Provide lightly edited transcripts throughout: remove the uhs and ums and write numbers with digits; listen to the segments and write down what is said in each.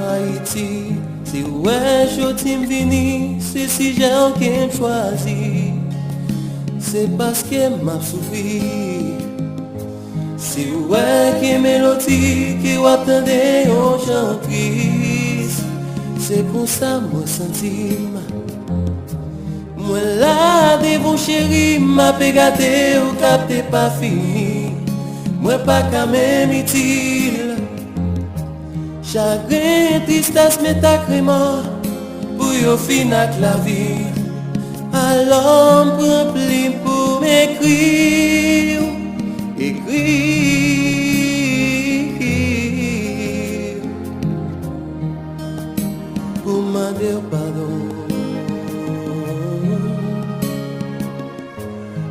Haïti, si ouais je vini, c'est si j'ai aucun choisi, c'est parce que m'a souffri. Si ouais qui mélodie qui ou attendez on chante triste, c'est pour ça moi senti. Moi là devant chéri m'a pégaté ou capté pas fini. Moi pas qu'à même utile. Chagrin, tristesse, mais ta crément pour yo fin avec la vie. Alors prends pli pour m'écrire, écrire pour demander pardon.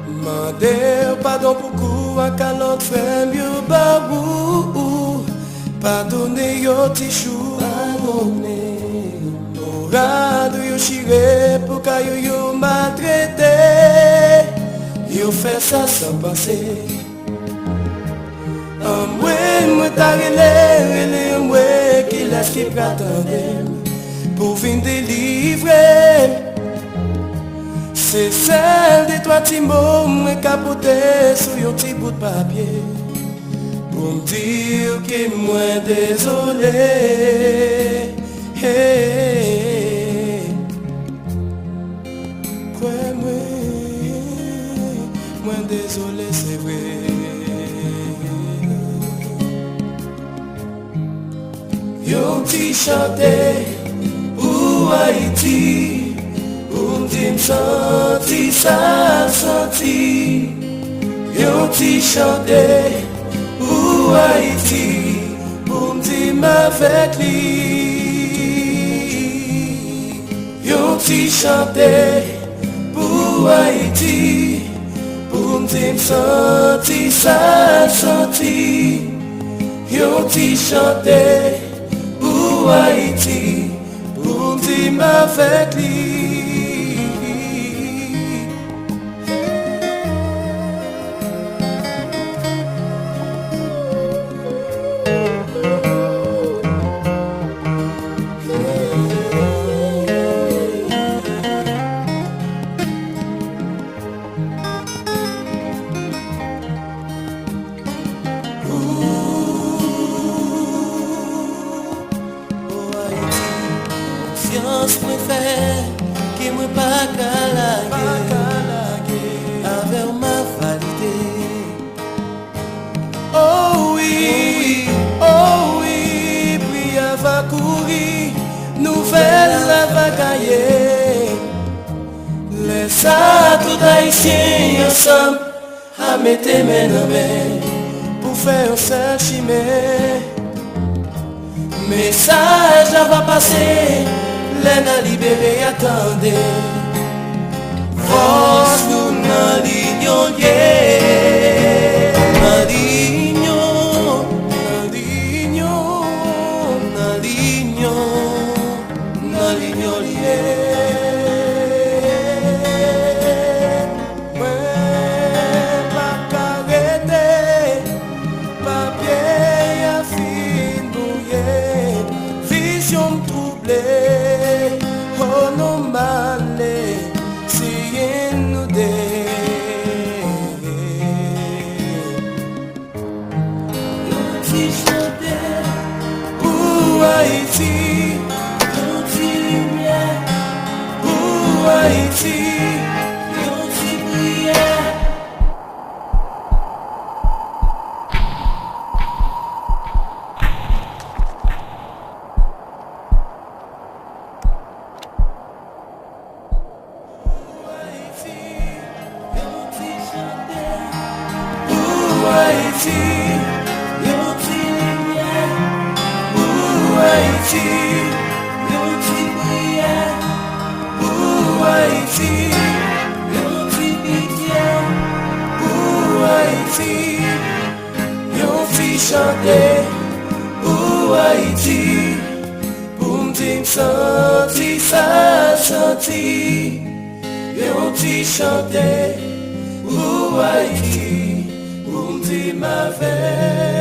Demander pardon pour quoi qu'à notre frère mieux babou. Pardonnez yo tichou, pardonnez. Orado yo chiré pour que yo maltraité. Yo fait ça sans penser. Moi t'a relé, moi qui laisse qui attendait pour venir délivrer. C'est celle de toi Timbo, moi capoté sur un petit bout de papier. Pour me dire que moi désolé. Quoi moi désolé c'est vrai. Yo t'y chanté pour Haïti, pour me dire senti ça senti. Yo t'y chanté pour Haïti, pour me dire avec lui. Yo t'y chanté pour Haïti, pour me dire senti ça senti. Yo t'y chanté pour Haïti, pour me dire avec lui. Préfère qui me pas calaguer avec ma validé. Oh oui, puis va courir, nouvelle va gagner. Laisse ça tout haïtien ensemble à mettre main dans main pour faire un seul chimère. Message va passer. L'en a libéré, attendez. Force nous n'a l'ignon, n'a l'ignon, n'a l'ignon, n'a l'ignon, n'a l'ignon lié. Ouais, pas carrété, papier a fin bouillé, vision troublée. Oh non malé, si nous dé. Yo chanté pour Haïti, lumière pour Haïti, prière. Haïti, yo ti lumière, pour Haïti, yo ti prière, pour Haïti, yo ti pitié, pour Haïti, yo ti chanter, pour Haïti, pour me dire senti ça senti, yo ti chanter, pour Haïti. Pour me dire ma veille.